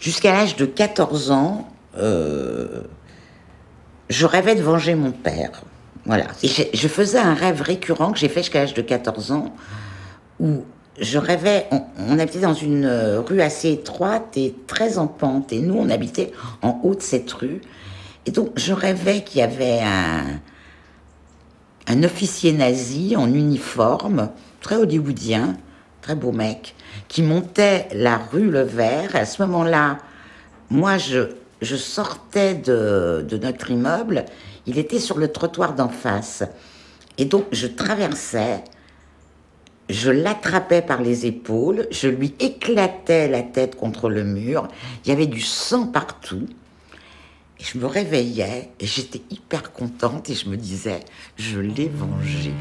Jusqu'à l'âge de 14 ans, je rêvais de venger mon père. Voilà. Et je faisais un rêve récurrent que j'ai fait jusqu'à l'âge de 14 ans, où je rêvais, on habitait dans une rue assez étroite et très en pente, et nous on habitait en haut de cette rue. Et donc je rêvais qu'il y avait un officier nazi en uniforme, très hollywoodien, très beau mec, qui montait la rue Le Vert. À ce moment-là, moi je sortais de notre immeuble, il était sur le trottoir d'en face. Et donc je traversais, je l'attrapais par les épaules, je lui éclatais la tête contre le mur, il y avait du sang partout. Et je me réveillais et j'étais hyper contente et je me disais, je l'ai vengé.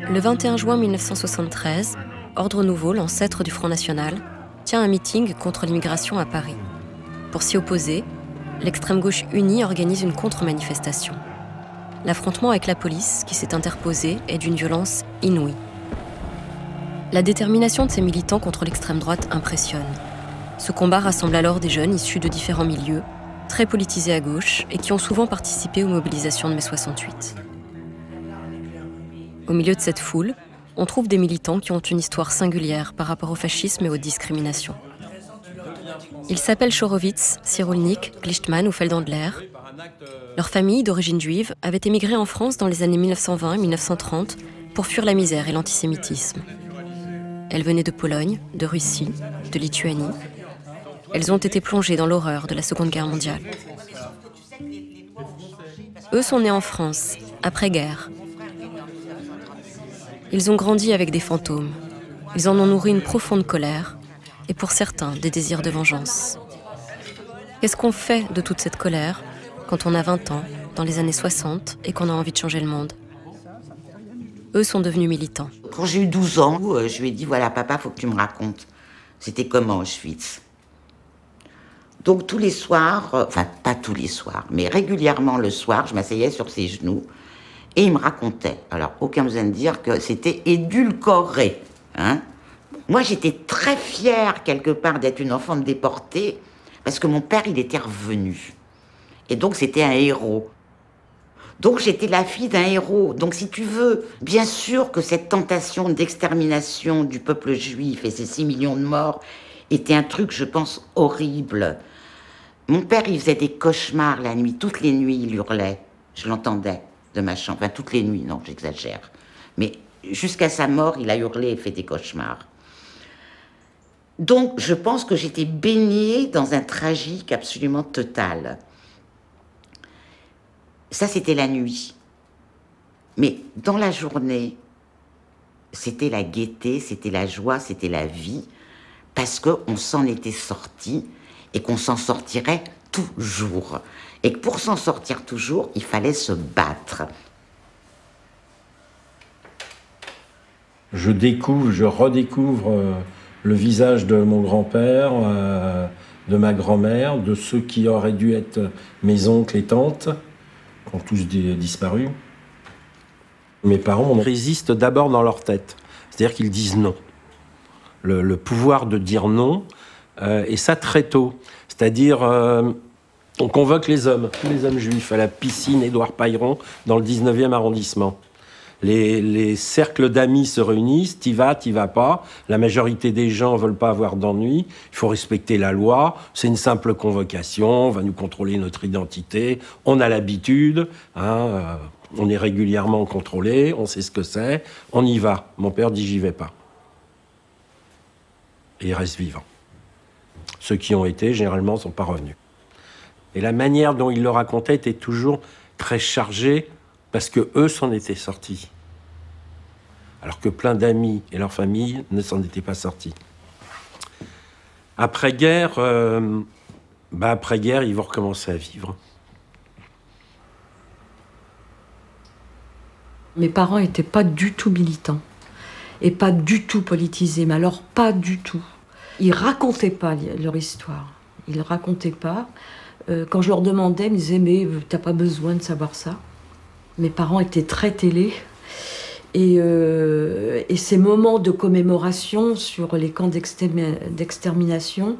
Le 21 juin 1973, Ordre Nouveau, l'ancêtre du Front National, tient un meeting contre l'immigration à Paris. Pour s'y opposer, l'extrême gauche unie organise une contre-manifestation. L'affrontement avec la police, qui s'est interposée, est d'une violence inouïe. La détermination de ces militants contre l'extrême droite impressionne. Ce combat rassemble alors des jeunes issus de différents milieux, très politisés à gauche et qui ont souvent participé aux mobilisations de mai 68. Au milieu de cette foule, on trouve des militants qui ont une histoire singulière par rapport au fascisme et aux discriminations. Ils s'appellent Chorowitz, Cyrulnik, Glichtmann ou Feldhandler. Leur famille, d'origine juive, avait émigré en France dans les années 1920 et 1930 pour fuir la misère et l'antisémitisme. Elles venaient de Pologne, de Russie, de Lituanie. Elles ont été plongées dans l'horreur de la Seconde Guerre mondiale. Eux sont nés en France, après-guerre. Ils ont grandi avec des fantômes. Ils en ont nourri une profonde colère et pour certains, des désirs de vengeance. Qu'est-ce qu'on fait de toute cette colère quand on a 20 ans, dans les années 60, et qu'on a envie de changer le monde? Eux sont devenus militants. Quand j'ai eu 12 ans, je lui ai dit, voilà papa, faut que tu me racontes. C'était comment Auschwitz? Donc tous les soirs, enfin pas tous les soirs, mais régulièrement le soir, je m'asseyais sur ses genoux et il me racontait. Alors aucun besoin de dire que c'était édulcoré, hein. Moi, j'étais très fière, quelque part, d'être une enfant déportée, parce que mon père, il était revenu. Et donc, c'était un héros. Donc, j'étais la fille d'un héros. Donc, si tu veux, bien sûr que cette tentation d'extermination du peuple juif et ces 6 millions de morts était un truc, je pense, horrible. Mon père, il faisait des cauchemars la nuit. Toutes les nuits, il hurlait. Je l'entendais de ma chambre. Enfin, toutes les nuits, non, j'exagère. Mais jusqu'à sa mort, il a hurlé et fait des cauchemars. Donc, je pense que j'étais baignée dans un tragique absolument total. Ça, c'était la nuit. Mais dans la journée, c'était la gaieté, c'était la joie, c'était la vie, parce qu'on s'en était sorti et qu'on s'en sortirait toujours. Et que pour s'en sortir toujours, il fallait se battre. Je redécouvre le visage de mon grand-père, de ma grand-mère, de ceux qui auraient dû être mes oncles et tantes, qui ont tous disparu. Mes parents résistent d'abord dans leur tête, c'est-à-dire qu'ils disent non. Le pouvoir de dire non, et ça très tôt. C'est-à-dire, on convoque les hommes, tous les hommes juifs, à la piscine Édouard Pailleron, dans le 19e arrondissement. Les cercles d'amis se réunissent, t'y vas pas. La majorité des gens veulent pas avoir d'ennui. Il faut respecter la loi. C'est une simple convocation. On va nous contrôler notre identité. On a l'habitude. On est régulièrement contrôlé. On sait ce que c'est. On y va. Mon père dit j'y vais pas. Et il reste vivant. Ceux qui ont été, généralement, sont pas revenus. Et la manière dont il le racontait était toujours très chargée, parce que eux s'en étaient sortis. Alors que plein d'amis et leurs familles ne s'en étaient pas sortis. Après-guerre, ils vont recommencer à vivre. Mes parents n'étaient pas du tout militants et pas du tout politisés, mais alors pas du tout. Ils racontaient pas leur histoire. Ils racontaient pas. Quand je leur demandais, ils me disaient « mais t'as pas besoin de savoir ça ». Mes parents étaient très télé. Et ces moments de commémoration sur les camps d'extermination,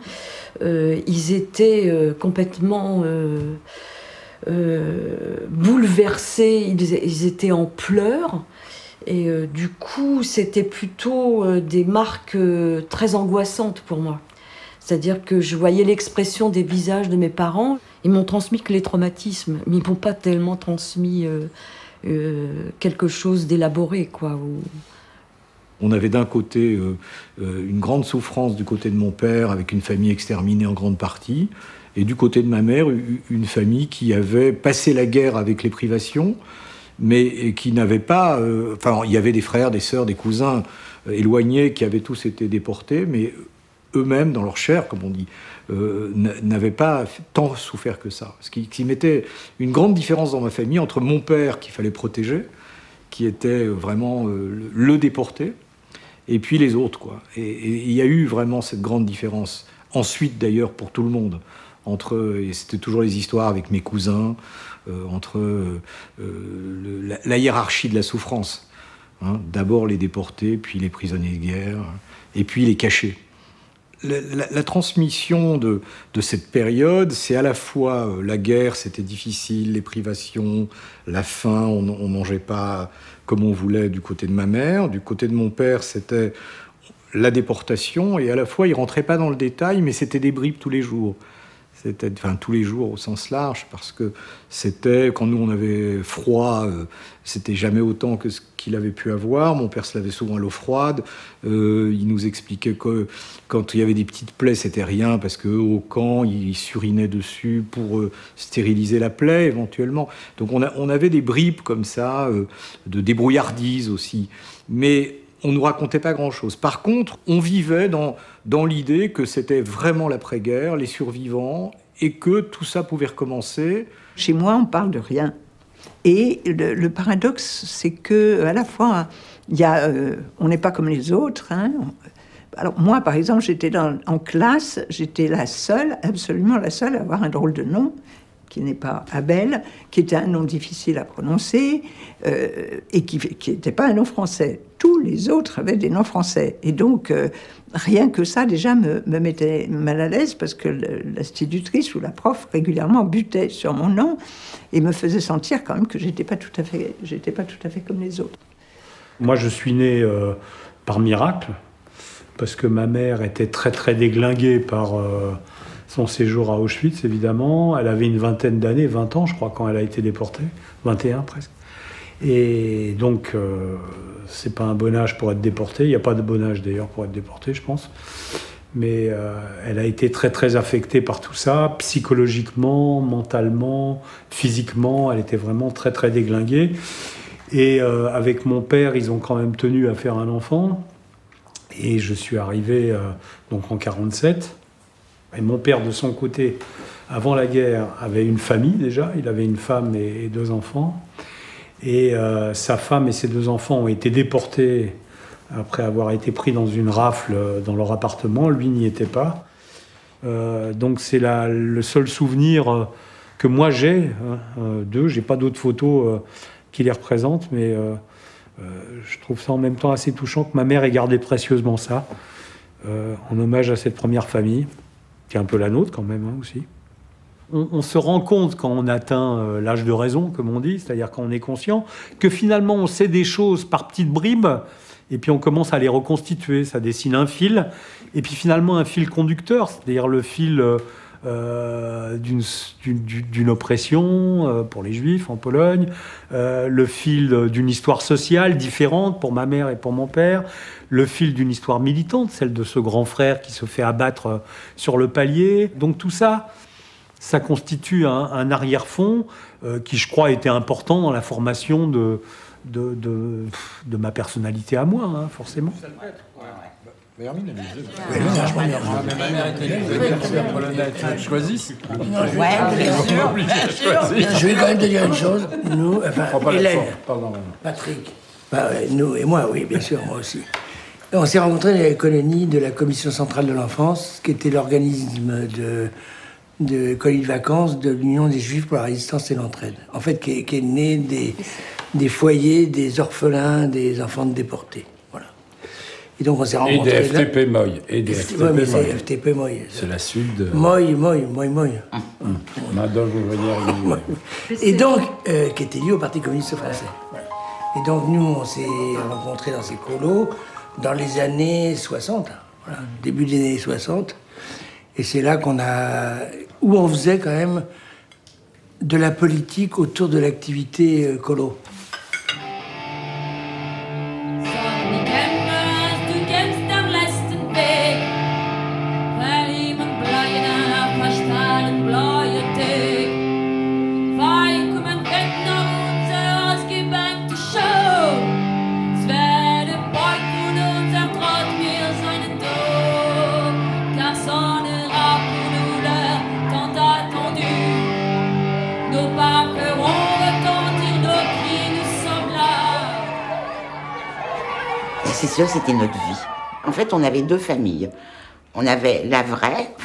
ils étaient complètement bouleversés, ils étaient en pleurs. Et du coup, c'était plutôt des marques très angoissantes pour moi. C'est-à-dire que je voyais l'expression des visages de mes parents. Ils m'ont transmis que les traumatismes, mais ils m'ont pas tellement transmis quelque chose d'élaboré, quoi. On avait d'un côté une grande souffrance du côté de mon père, avec une famille exterminée en grande partie, et du côté de ma mère, une famille qui avait passé la guerre avec les privations, mais qui n'avait pas... Enfin, il y avait des frères, des sœurs, des cousins éloignés qui avaient tous été déportés, mais eux-mêmes, dans leur chair, comme on dit, n'avaient pas tant souffert que ça. Ce qui mettait une grande différence dans ma famille entre mon père, qu'il fallait protéger, qui était vraiment le déporté, et puis les autres, quoi. Et il y a eu vraiment cette grande différence. Ensuite, d'ailleurs, pour tout le monde, et c'était toujours les histoires avec mes cousins, entre la hiérarchie de la souffrance. Hein. D'abord les déportés, puis les prisonniers de guerre, et puis les cachés. La transmission de cette période, c'est à la fois la guerre, c'était difficile, les privations, la faim, on mangeait pas comme on voulait du côté de ma mère. Du côté de mon père, c'était la déportation, et à la fois, il rentrait pas dans le détail, mais c'était des bribes tous les jours. C'était, enfin, tous les jours au sens large, parce que c'était, quand nous on avait froid, c'était jamais autant que ce qu'il avait pu avoir. Mon père se lavait souvent à l'eau froide. Il nous expliquait que quand il y avait des petites plaies, c'était rien, parce qu'au camp, ils surinaient dessus pour stériliser la plaie, éventuellement. Donc on avait des bribes comme ça, de débrouillardise aussi. Mais on ne nous racontait pas grand-chose. Par contre, on vivait dans l'idée que c'était vraiment l'après-guerre, les survivants, et que tout ça pouvait recommencer. Chez moi, on parle de rien. Et le paradoxe, c'est que à la fois, on n'est pas comme les autres. Hein. Alors moi, par exemple, j'étais en classe, j'étais la seule, absolument la seule, à avoir un drôle de nom, qui n'est pas Abel, qui était un nom difficile à prononcer, et qui n'était pas un nom français. Tous les autres avaient des noms français. Et donc, rien que ça, déjà, me mettait mal à l'aise, parce que l'institutrice ou la prof, régulièrement, butait sur mon nom, et me faisait sentir quand même que j'étais pas tout à fait comme les autres. Moi, je suis né par miracle, parce que ma mère était très, très déglinguée par... son séjour à Auschwitz, évidemment. Elle avait une vingtaine d'années, 20 ans, je crois, quand elle a été déportée. 21, presque. Et donc, c'est pas un bon âge pour être déportée. Il n'y a pas de bon âge, d'ailleurs, pour être déportée, je pense. Mais elle a été très, très affectée par tout ça, psychologiquement, mentalement, physiquement. Elle était vraiment très, très déglinguée. Et avec mon père, ils ont quand même tenu à faire un enfant. Et je suis arrivé donc en 1947. Et mon père, de son côté, avant la guerre, avait une famille déjà. Il avait une femme et 2 enfants. Et sa femme et ses 2 enfants ont été déportés après avoir été pris dans une rafle dans leur appartement. Lui n'y était pas. Donc c'est le seul souvenir que moi j'ai d'eux. J'ai pas d'autres photos qui les représentent, mais je trouve ça en même temps assez touchant que ma mère ait gardé précieusement ça, en hommage à cette première famille, qui est un peu la nôtre quand même, hein, aussi. On se rend compte quand on atteint l'âge de raison, comme on dit, c'est-à-dire quand on est conscient, que finalement on sait des choses par petites bribes, et puis on commence à les reconstituer, ça dessine un fil, et puis finalement un fil conducteur, c'est-à-dire le fil d'une oppression pour les Juifs en Pologne, le fil d'une histoire sociale différente pour ma mère et pour mon père, le fil d'une histoire militante, celle de ce grand frère qui se fait abattre sur le palier. Donc tout ça, ça constitue un arrière-fond qui, je crois, était important dans la formation de ma personnalité à moi, hein, forcément. Ma mère était la polonais, tu veux que je choisisse? Ouais, bien sûr. Je vais quand même te dire une chose. Nous, enfin, Hélène, Patrick, nous et moi, oui, bien sûr, moi aussi. On s'est rencontrés dans les colonies de la Commission centrale de l'enfance, qui était l'organisme de colonies de vacances de l'Union des Juifs pour la résistance et l'entraide. En fait, qui est né des foyers, des orphelins, des enfants de déportés. Voilà. Et donc on s'est rencontrés. Et des FTP Moy. Et des FTP ouais, mais Moy. c'est FTP Moy. C'est la suite de... Moy. Main-d'œuvre ouvrière. Et donc, qui était lié au Parti communiste français. Voilà. Et donc nous, on s'est rencontrés dans ces colos dans les années 60, voilà, début des années 60. Et c'est là où on faisait quand même de la politique autour de l'activité colo. C'est sûr, c'était notre vie. En fait, on avait deux familles. On avait la vraie,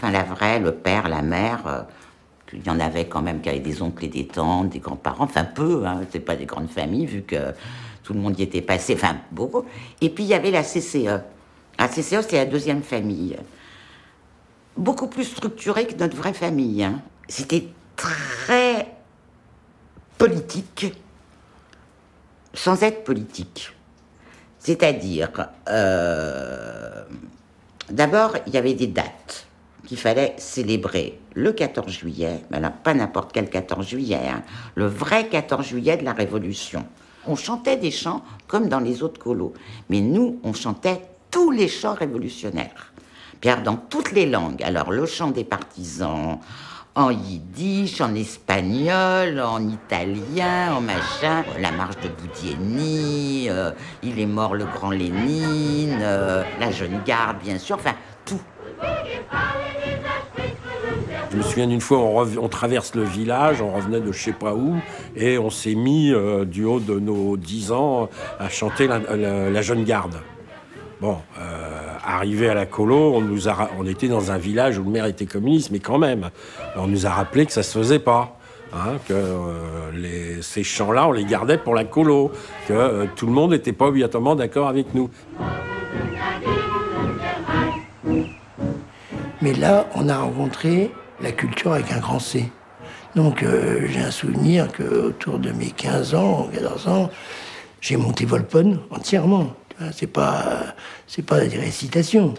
le père, la mère. Il y en avait quand même qui avaient des oncles et des tantes, des grands-parents, enfin peu, hein, c'est pas des grandes familles vu que tout le monde y était passé, enfin beaucoup. Et puis il y avait la CCE. La CCE, c'est la deuxième famille. Beaucoup plus structurée que notre vraie famille. Hein. C'était très politique, sans être politique. C'est-à-dire, d'abord, il y avait des dates qu'il fallait célébrer. Le 14 juillet, mais là, pas n'importe quel 14 juillet, hein, le vrai 14 juillet de la Révolution. On chantait des chants comme dans les autres colos, mais nous, on chantait tous les chants révolutionnaires. Puis dans toutes les langues, alors le chant des partisans, en yiddish, en espagnol, en italien, en machin, la marche de Boudienny, il est mort le grand Lénine, la jeune garde, bien sûr, enfin, tout. Je me souviens d'une fois, on traverse le village, on revenait de je sais pas où, et on s'est mis, du haut de nos 10 ans, à chanter la jeune garde. Bon, arrivé à la colo, on était dans un village où le maire était communiste, mais quand même, on nous a rappelé que ça se faisait pas, hein, que ces chants-là, on les gardait pour la colo, que tout le monde n'était pas obligatoirement d'accord avec nous. Mais là, on a rencontré la culture avec un grand C. Donc, j'ai un souvenir qu'autour de mes 15 ans, 14 ans, j'ai monté Volpone entièrement. C'est pas des récitations.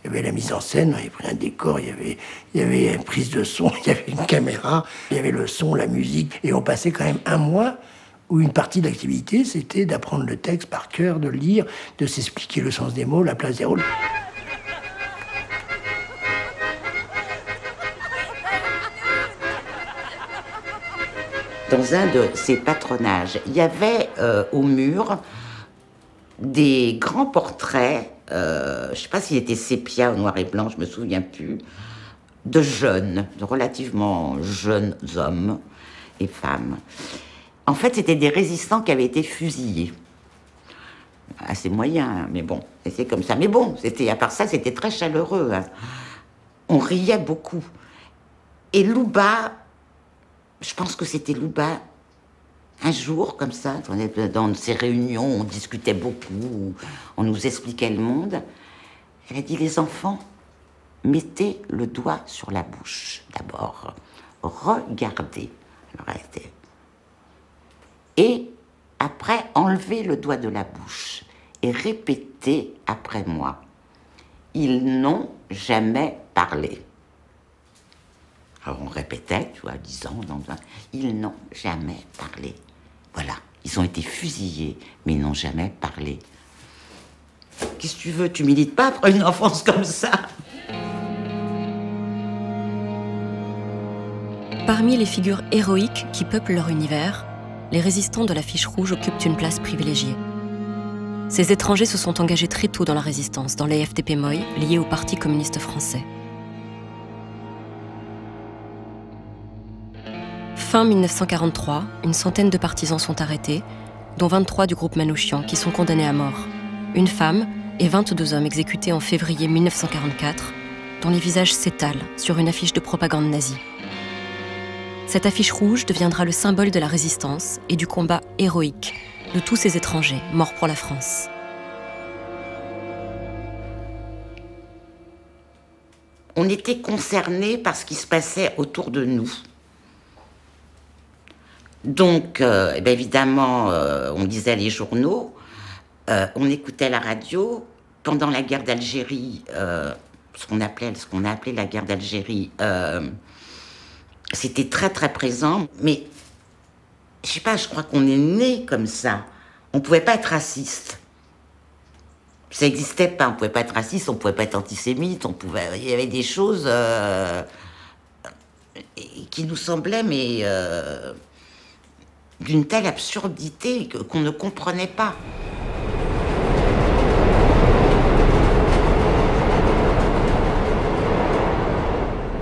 Il y avait la mise en scène, il y avait un décor, il y avait une prise de son, il y avait une caméra, il y avait le son, la musique. Et on passait quand même un mois où une partie de l'activité, c'était d'apprendre le texte par cœur, de le lire, de s'expliquer le sens des mots, la place des rôles. Dans un de ces patronages, il y avait au mur des grands portraits, je ne sais pas s'il était sépia ou noir et blanc, je ne me souviens plus, de jeunes, de relativement jeunes hommes et femmes. En fait, c'était des résistants qui avaient été fusillés. Assez moyen, hein, mais bon, c'est comme ça. Mais bon, à part ça, c'était très chaleureux. Hein. On riait beaucoup. Et Louba, je pense que c'était Louba, un jour, comme ça, dans ces réunions, on discutait beaucoup, on nous expliquait le monde. Elle a dit, les enfants, mettez le doigt sur la bouche, d'abord. Regardez. Alors, et après, enlevez le doigt de la bouche et répétez après moi. Ils n'ont jamais parlé. Alors on répétait, tu vois, 10 ans, ils n'ont jamais parlé. Voilà, ils ont été fusillés, mais ils n'ont jamais parlé. Qu'est-ce que tu veux, tu milites pas après une enfance comme ça? Parmi les figures héroïques qui peuplent leur univers, les résistants de la Fiche Rouge occupent une place privilégiée. Ces étrangers se sont engagés très tôt dans la résistance, dans les FTP Moy, liés au Parti communiste français. Fin 1943, une centaine de partisans sont arrêtés, dont 23 du groupe Manouchian, qui sont condamnés à mort. Une femme, et 22 hommes exécutés en février 1944, dont les visages s'étalent sur une affiche de propagande nazie. Cette affiche rouge deviendra le symbole de la résistance et du combat héroïque de tous ces étrangers morts pour la France. On était concernés par ce qui se passait autour de nous. Donc, évidemment, on lisait les journaux, on écoutait la radio. Pendant la guerre d'Algérie, ce qu'on a appelé la guerre d'Algérie, c'était très très présent. Mais je sais pas, je crois qu'on est né comme ça. On pouvait pas être raciste. Ça n'existait pas. On pouvait pas être raciste, on pouvait pas être antisémite. Il y avait des choses qui nous semblaient d'une telle absurdité qu'on ne comprenait pas.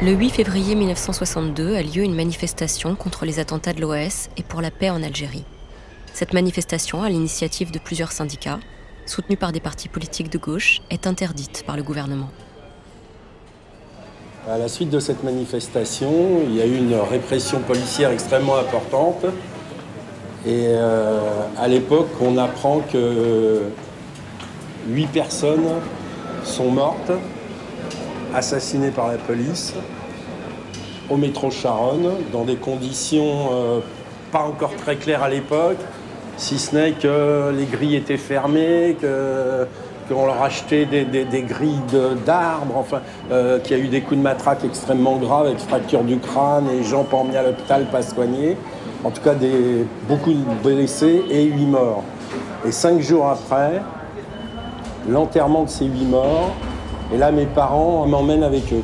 Le 8 février 1962 a lieu une manifestation contre les attentats de l'OAS et pour la paix en Algérie. Cette manifestation, à l'initiative de plusieurs syndicats, soutenue par des partis politiques de gauche, est interdite par le gouvernement. À la suite de cette manifestation, il y a eu une répression policière extrêmement importante. Et à l'époque, on apprend que 8 personnes sont mortes, assassinées par la police, au métro Charonne, dans des conditions pas encore très claires à l'époque, si ce n'est que les grilles étaient fermées, qu'on leur achetait des grilles d'arbres, enfin, qu'il y a eu des coups de matraque extrêmement graves avec fracture du crâne et gens pas emmenés à l'hôpital, pas soignés. En tout cas, beaucoup de blessés et 8 morts. Et 5 jours après, l'enterrement de ces 8 morts, et là, mes parents m'emmènent avec eux.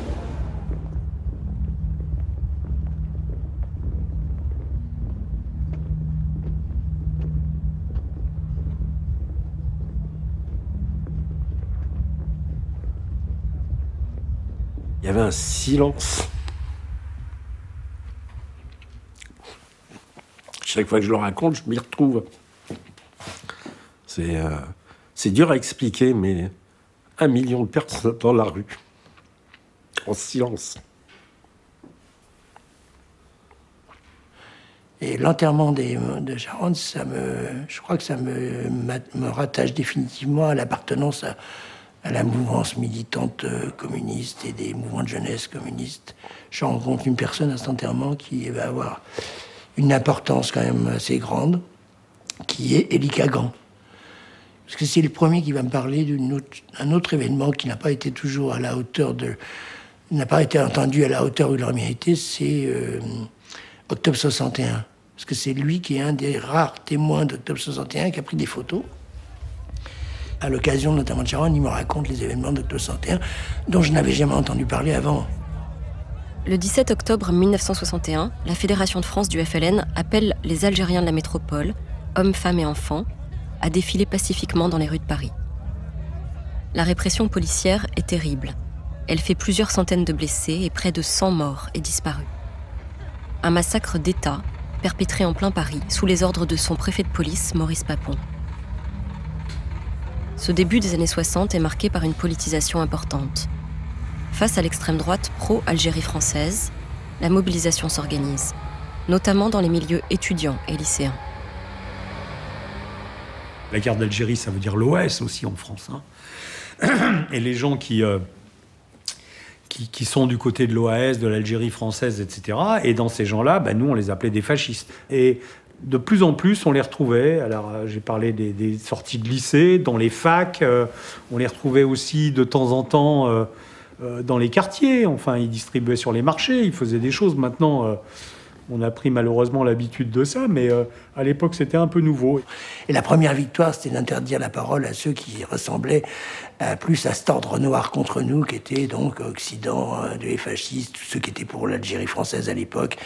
Il y avait un silence. Chaque fois que je le raconte, je m'y retrouve. C'est dur à expliquer, mais 1 million de personnes dans la rue, en silence. Et l'enterrement de Charonne, je crois que ça me rattache définitivement à l'appartenance à la mouvance militante communiste et des mouvements de jeunesse communistes. Je rencontre une personne à cet enterrement qui va avoir une importance quand même assez grande, qui est Élie Kagan. Parce que c'est le premier qui va me parler d'un autre événement qui n'a pas été toujours à la hauteur n'a pas été entendu à la hauteur où il aurait mérité, c'est Octobre 61. Parce que c'est lui qui est un des rares témoins d'Octobre 61 qui a pris des photos. À l'occasion notamment de Charonne, il me raconte les événements d'Octobre 61 dont je n'avais jamais entendu parler avant. Le 17 octobre 1961, la Fédération de France du FLN appelle les Algériens de la métropole, hommes, femmes et enfants, à défiler pacifiquement dans les rues de Paris. La répression policière est terrible. Elle fait plusieurs centaines de blessés et près de 100 morts et disparus. Un massacre d'État perpétré en plein Paris sous les ordres de son préfet de police, Maurice Papon. Ce début des années 60 est marqué par une politisation importante. Face à l'extrême droite pro-Algérie française, la mobilisation s'organise, notamment dans les milieux étudiants et lycéens. La guerre d'Algérie, ça veut dire l'OAS aussi en France. Et les gens qui sont du côté de l'OAS, de l'Algérie française, etc. Et dans ces gens-là, nous, on les appelait des fascistes. Et de plus en plus, on les retrouvait. Alors, j'ai parlé des sorties de lycée, dans les facs. On les retrouvait aussi de temps en temps dans les quartiers. Enfin, ils distribuaient sur les marchés, ils faisaient des choses. Maintenant, on a pris malheureusement l'habitude de ça, mais à l'époque, c'était un peu nouveau. Et la première victoire, c'était d'interdire la parole à ceux qui ressemblaient plus à cet ordre noir contre nous, qui était donc Occident, les fascistes, ceux qui étaient pour l'Algérie française à l'époque,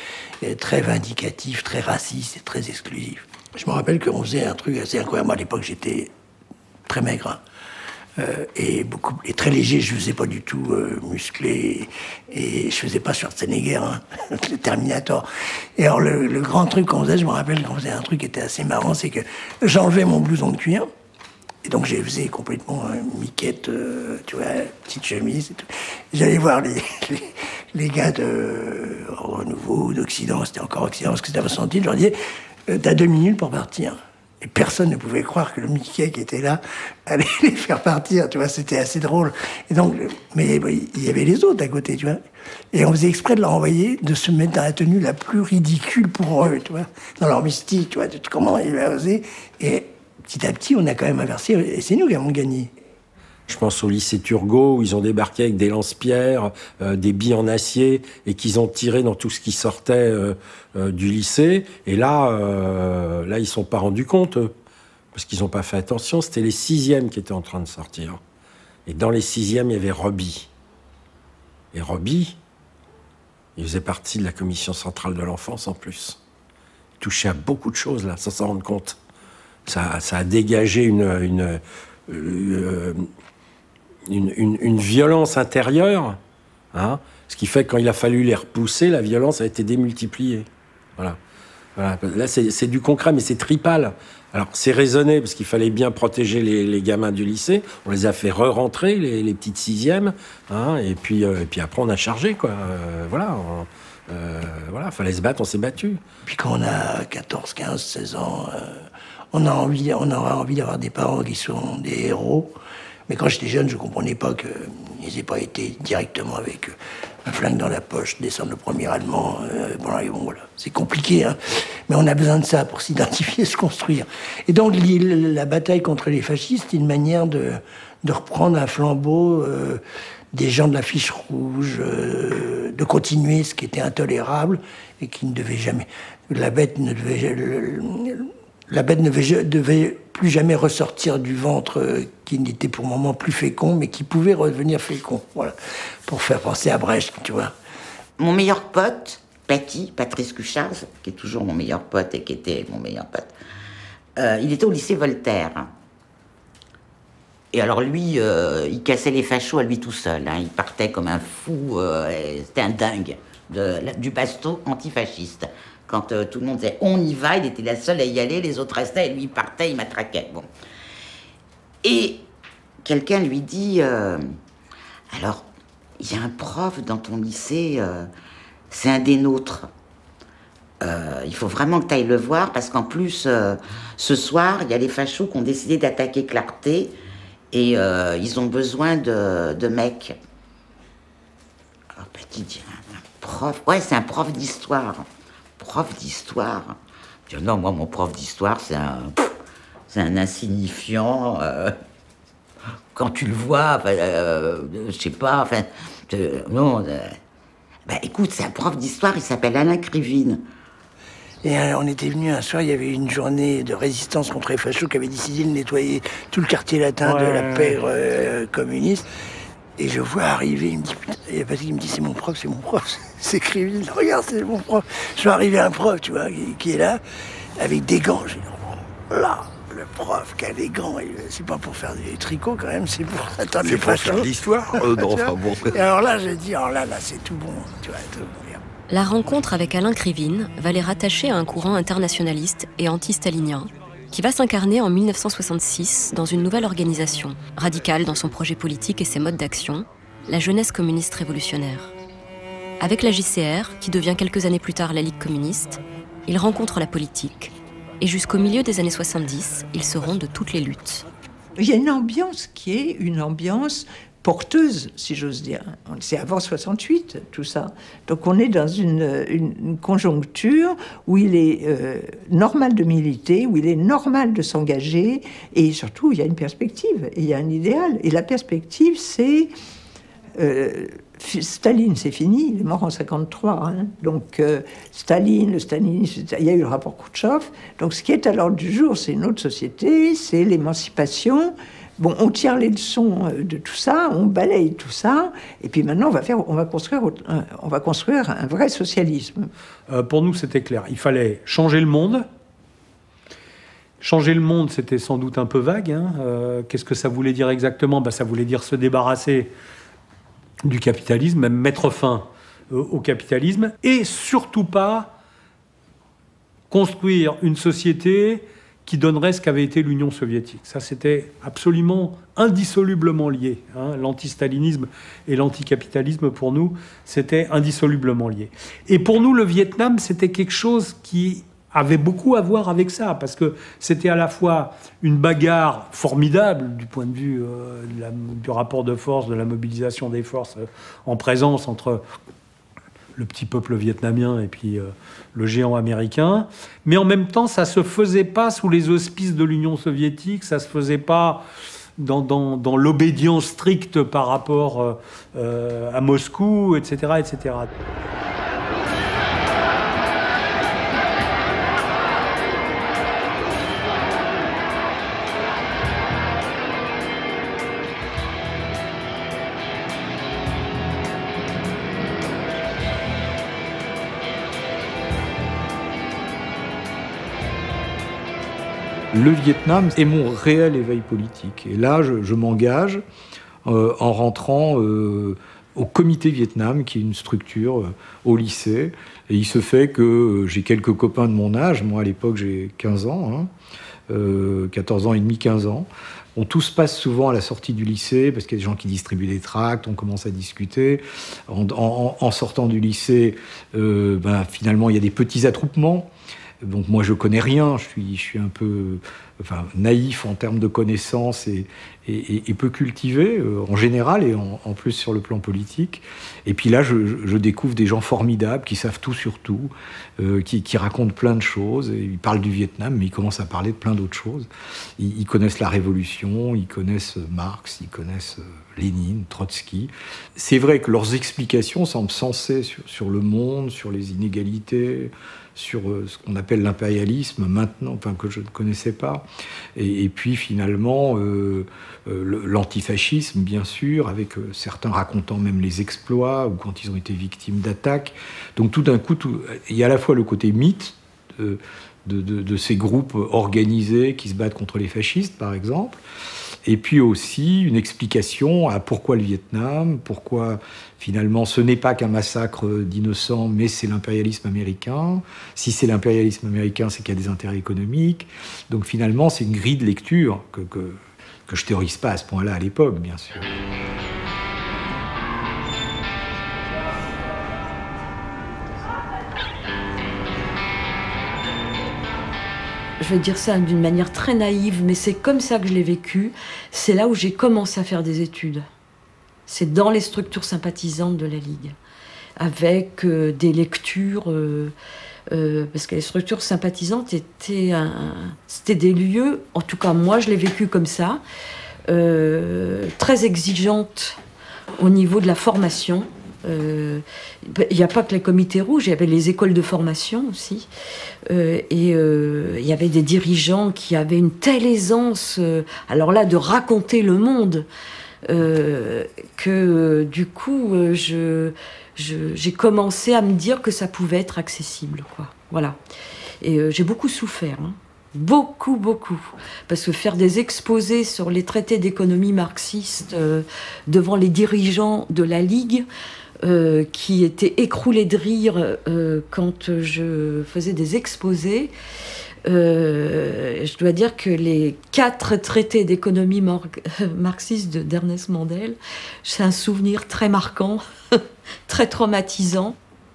très vindicatifs, très racistes et très exclusifs. Je me rappelle qu'on faisait un truc assez incroyable. Moi, à l'époque, j'étais très maigre, et très léger. Je faisais pas du tout musclé, et je faisais pas Schwarzenegger, le Terminator. Et alors le grand truc qu'on faisait, je me rappelle qu'on faisait un truc qui était assez marrant, c'est que j'enlevais mon blouson de cuir Et donc, je faisais complètement miquette, tu vois, petite chemise et tout. J'allais voir les gars de Ordre Nouveau, d'Occident, c'était encore Occident, parce que c'était à 70, je leur disais, t'as 2 minutes pour partir. Et personne ne pouvait croire que le Mickey qui était là allait les faire partir, tu vois, c'était assez drôle. Et donc, mais il y avait les autres à côté, tu vois. Et on faisait exprès de leur envoyer de se mettre dans la tenue la plus ridicule pour eux, tu vois, dans leur mystique, tu vois, de comment ils avaient osé. Et petit à petit, on a quand même inversé, et c'est nous qui avons gagné. Je pense au lycée Turgot, où ils ont débarqué avec des lance-pierres, des billes en acier, et qu'ils ont tiré dans tout ce qui sortait du lycée. Et là, ils ne sont pas rendus compte, eux, parce qu'ils n'ont pas fait attention. C'était les 6e qui étaient en train de sortir. Et dans les 6e, il y avait Roby. Et Roby, il faisait partie de la commission centrale de l'enfance, en plus. Il touchait à beaucoup de choses, là, sans s'en rendre compte. Ça a dégagé une violence intérieure, hein, ce qui fait que quand il a fallu les repousser, la violence a été démultipliée. Voilà. Là, c'est du concret, mais c'est tripal. Alors, c'est raisonné, parce qu'il fallait bien protéger les gamins du lycée. On les a fait re-rentrer, les petites 6e, hein, et puis après, on a chargé, quoi. Voilà, fallait se battre, on s'est battu. Puis quand on a 14, 15, 16 ans, on aura envie d'avoir des parents qui sont des héros. Mais quand j'étais jeune, je ne comprenais pas qu'ils n'aient pas été directement avec un flingue dans la poche, descendre le premier allemand. Bon, voilà. C'est compliqué, hein. Mais on a besoin de ça pour s'identifier, se construire. Et donc, la bataille contre les fascistes, c'est une manière de reprendre un flambeau des gens de la fiche rouge, de continuer ce qui était intolérable et qui ne devait jamais... La bête ne devait plus jamais ressortir du ventre qui n'était pour le moment plus fécond, mais qui pouvait redevenir fécond. Voilà. Pour faire penser à Brecht, tu vois. Mon meilleur pote, Patrice Cuchard, qui est toujours mon meilleur pote et qui était mon meilleur pote, il était au lycée Voltaire. Et alors lui, il cassait les fachos à lui tout seul. Hein. Il partait comme un fou, c'était un dingue du basto antifasciste. Quand tout le monde disait « on y va », il était la seule à y aller, les autres restaient, et lui il partait, il matraquait. Bon. Et quelqu'un lui dit alors, il y a un prof dans ton lycée, c'est un des nôtres. Il faut vraiment que tu ailles le voir, parce qu'en plus, ce soir, il y a les fachos qui ont décidé d'attaquer Clarté, et ils ont besoin de mecs. Alors, petit dit, un prof, ouais, c'est un prof d'histoire. Prof d'histoire. Je dis, non, moi, mon prof d'histoire, c'est un insignifiant. Quand tu le vois, je sais pas, non. Écoute, c'est un prof d'histoire, il s'appelle Alain Krivine. Et on était venu un soir, il y avait une journée de résistance contre les fachos qui avait décidé de nettoyer tout le quartier latin de la paix communiste. Et je vois arriver, il me dit, putain, il y a Patrick qui me dit, c'est mon prof, c'est Krivine, regarde, c'est mon prof. Je vois arriver un prof, tu vois, qui est là, avec des gants. Je dis, oh, là, le prof qui a des gants, c'est pas pour faire des tricots quand même, c'est pour attendre les fachos. C'est pour faire l'histoire. Non, enfin bon. Et alors là, je dis, oh là, c'est tout bon, tu vois, tout bon. La rencontre avec Alain Krivine va les rattacher à un courant internationaliste et anti-stalinien qui va s'incarner en 1966 dans une nouvelle organisation, radicale dans son projet politique et ses modes d'action, la Jeunesse communiste révolutionnaire. Avec la JCR, qui devient quelques années plus tard la Ligue communiste, ils rencontrent la politique, et jusqu'au milieu des années 70, ils seront de toutes les luttes. Il y a une ambiance qui est une ambiance porteuse, si j'ose dire. C'est avant 68, tout ça. Donc on est dans une conjoncture où il est normal de militer, où il est normal de s'engager, et surtout, il y a une perspective, et il y a un idéal. Et la perspective, c'est... Staline, c'est fini, il est mort en 53. Hein. Donc Staline, le stalinisme, il y a eu le rapport Khrouchtchev. Donc ce qui est à l'ordre du jour, c'est une autre société, c'est l'émancipation. Bon, on tire les leçons de tout ça, on balaye tout ça, et puis maintenant on va construire un vrai socialisme. Pour nous, c'était clair. Il fallait changer le monde. Changer le monde, c'était sans doute un peu vague. Hein. Qu'est-ce que ça voulait dire exactement ? Ça voulait dire se débarrasser du capitalisme, même mettre fin au capitalisme, et surtout pas construire une société qui donnerait ce qu'avait été l'Union soviétique. Ça, c'était absolument indissolublement lié. Hein. L'antistalinisme et l'anticapitalisme, pour nous, c'était indissolublement lié. Et pour nous, le Vietnam, c'était quelque chose qui avait beaucoup à voir avec ça, parce que c'était à la fois une bagarre formidable du point de vue du rapport de force, de la mobilisation des forces en présence entre le petit peuple vietnamien et puis le géant américain. Mais en même temps, ça ne se faisait pas sous les auspices de l'Union soviétique, ça ne se faisait pas dans l'obédience stricte par rapport à Moscou, etc., etc. Le Vietnam est mon réel éveil politique. Et là, je m'engage en rentrant au comité Vietnam, qui est une structure au lycée. Et il se fait que j'ai quelques copains de mon âge. Moi, à l'époque, j'ai 15 ans, 14 ans et demi, 15 ans. Tout se passe souvent à la sortie du lycée, parce qu'il y a des gens qui distribuent des tracts, on commence à discuter. En sortant du lycée, finalement, il y a des petits attroupements. Donc moi, je connais rien, je suis un peu naïf en termes de connaissances et peu cultivé en général et en plus sur le plan politique. Et puis là, je découvre des gens formidables qui savent tout sur tout, qui racontent plein de choses. Et ils parlent du Vietnam, mais ils commencent à parler de plein d'autres choses. Ils connaissent la Révolution, ils connaissent Marx, ils connaissent Lénine, Trotsky. C'est vrai que leurs explications semblent sensées sur le monde, sur les inégalités, sur ce qu'on appelle l'impérialisme maintenant, que je ne connaissais pas. Et puis finalement, l'antifascisme, bien sûr, avec certains racontant même les exploits, ou quand ils ont été victimes d'attaques. Donc tout d'un coup, il y a à la fois le côté mythe de ces groupes organisés qui se battent contre les fascistes, par exemple, et puis aussi une explication à pourquoi le Vietnam, pourquoi finalement ce n'est pas qu'un massacre d'innocents, mais c'est l'impérialisme américain. Si c'est l'impérialisme américain, c'est qu'il y a des intérêts économiques. Donc finalement, c'est une grille de lecture que je théorise pas à ce point-là à l'époque, bien sûr. Je vais dire ça d'une manière très naïve, mais c'est comme ça que je l'ai vécu. C'est là où j'ai commencé à faire des études. C'est dans les structures sympathisantes de la Ligue, avec des lectures, parce que les structures sympathisantes c'était des lieux, en tout cas moi je l'ai vécu comme ça, très exigeantes au niveau de la formation. Il n'y a pas que les comités rouges, il y avait les écoles de formation aussi. Il y avait des dirigeants qui avaient une telle aisance, alors là, de raconter le monde, que du coup, j'ai commencé à me dire que ça pouvait être accessible, quoi. Voilà. Et j'ai beaucoup souffert, hein. Beaucoup, beaucoup. Parce que faire des exposés sur les traités d'économie marxiste devant les dirigeants de la Ligue, qui étaient écroulés de rire quand je faisais des exposés. Je dois dire que les 4 traités d'économie marxiste d'Ernest Mandel, c'est un souvenir très marquant, très traumatisant.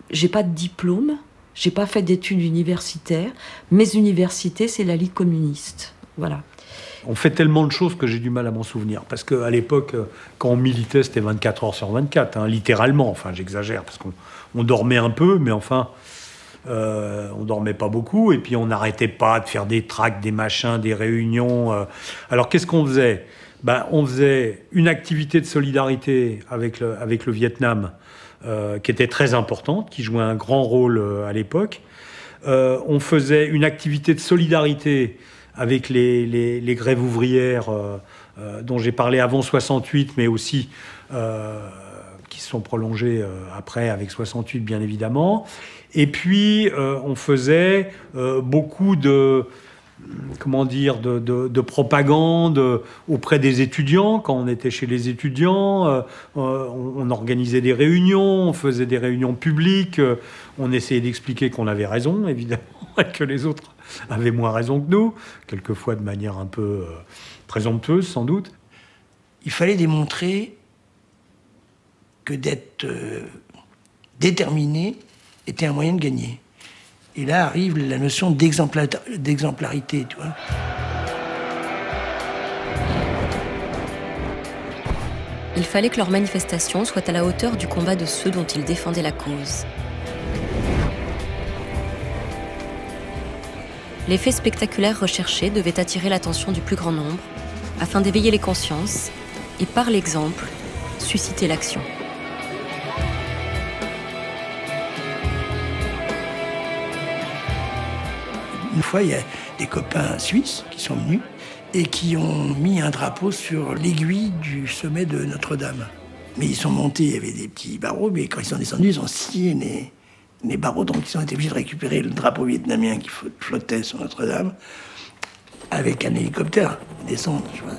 J'ai pas de diplôme, j'ai pas fait d'études universitaires. Mes universités, c'est la Ligue communiste. Voilà. On fait tellement de choses que j'ai du mal à m'en souvenir. Parce qu'à l'époque, quand on militait, c'était 24 heures sur 24, hein, littéralement. Enfin, j'exagère, parce qu'on dormait un peu, mais enfin, on dormait pas beaucoup. Et puis, on n'arrêtait pas de faire des tracts, des machins, des réunions. Alors, qu'est-ce qu'on faisait ? On faisait une activité de solidarité avec le Vietnam, qui était très importante, qui jouait un grand rôle à l'époque. On faisait une activité de solidarité avec les grèves ouvrières dont j'ai parlé avant 68, mais aussi qui se sont prolongées après, avec 68 bien évidemment. Et puis, on faisait beaucoup comment dire, de propagande auprès des étudiants. Quand on était chez les étudiants, on organisait des réunions, on faisait des réunions publiques, on essayait d'expliquer qu'on avait raison, évidemment, et que les autres avaient moins raison que nous, quelquefois de manière un peu présomptueuse, sans doute. Il fallait démontrer que d'être déterminé était un moyen de gagner. Et là arrive la notion d'exemplarité, tu vois. Il fallait que leur manifestation soit à la hauteur du combat de ceux dont ils défendaient la cause. Les faits spectaculaires recherchés devaient attirer l'attention du plus grand nombre, afin d'éveiller les consciences et, par l'exemple, susciter l'action. Une fois, il y a des copains suisses qui sont venus et qui ont mis un drapeau sur l'aiguille du sommet de Notre-Dame. Mais ils sont montés, il y avait des petits barreaux, mais quand ils sont descendus, ils ont scié les barreaux, donc ils ont été obligés de récupérer le drapeau vietnamien qui flottait sur Notre-Dame avec un hélicoptère, descendre, tu vois.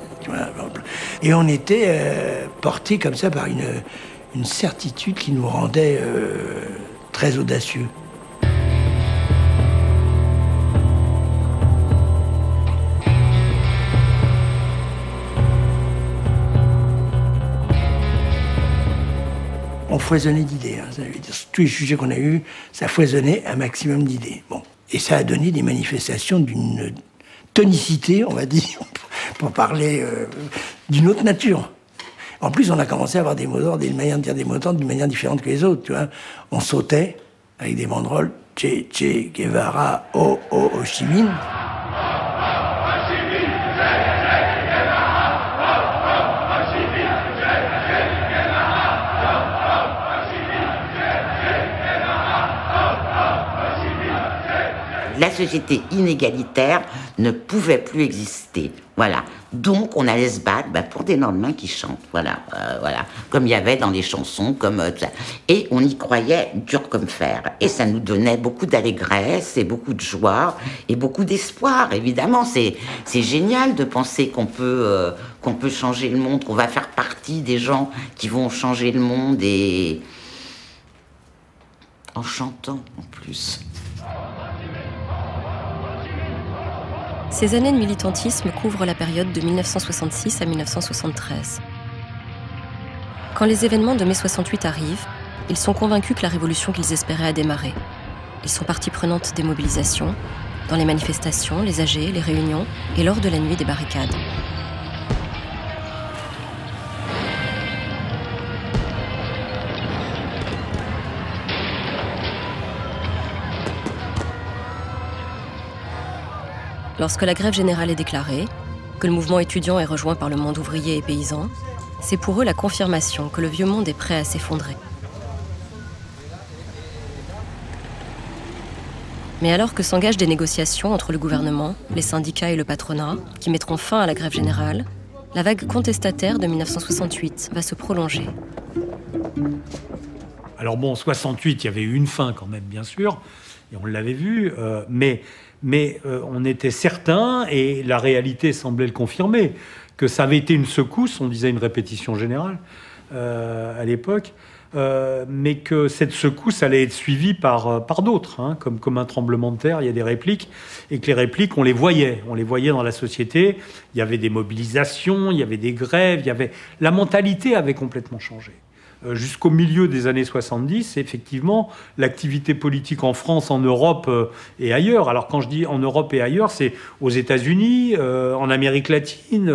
Et on était portés comme ça par une certitude qui nous rendait très audacieux. On foisonnait d'idées. Ça veut dire, tous les sujets qu'on a eus, ça foisonnait un maximum d'idées. Bon. Et ça a donné des manifestations d'une tonicité, on va dire, pour parler d'une autre nature. En plus, on a commencé à avoir des mots d'ordre, des manières de dire des mots d'ordre d'une manière différente que les autres. Tu vois. On sautait avec des banderoles Che Guevara, Ho Chi Minh. La société inégalitaire ne pouvait plus exister. Voilà. Donc, on allait se battre pour des lendemains qui chantent. Voilà. Comme il y avait dans les chansons, comme ça. Et on y croyait dur comme fer. Et ça nous donnait beaucoup d'allégresse et beaucoup de joie et beaucoup d'espoir. Évidemment, c'est génial de penser qu'on peut changer le monde, qu'on va faire partie des gens qui vont changer le monde et en chantant en plus. Ces années de militantisme couvrent la période de 1966 à 1973. Quand les événements de mai 68 arrivent, ils sont convaincus que la révolution qu'ils espéraient a démarré. Ils sont partie prenante des mobilisations, dans les manifestations, les AG, les réunions et lors de la nuit des barricades. Lorsque la grève générale est déclarée, que le mouvement étudiant est rejoint par le monde ouvrier et paysan, c'est pour eux la confirmation que le vieux monde est prêt à s'effondrer. Mais alors que s'engagent des négociations entre le gouvernement, les syndicats et le patronat, qui mettront fin à la grève générale, la vague contestataire de 1968 va se prolonger. Alors bon, 68, il y avait eu une fin quand même, bien sûr, et on l'avait vu, mais on était certain, et la réalité semblait le confirmer, que ça avait été une secousse, on disait une répétition générale à l'époque, mais que cette secousse allait être suivie par d'autres, hein, comme un tremblement de terre, il y a des répliques, et que les répliques, on les voyait dans la société, il y avait des mobilisations, il y avait des grèves, la mentalité avait complètement changé. Jusqu'au milieu des années 70, effectivement, l'activité politique en France, en Europe et ailleurs. Alors quand je dis en Europe et ailleurs, c'est aux États-Unis, en Amérique latine,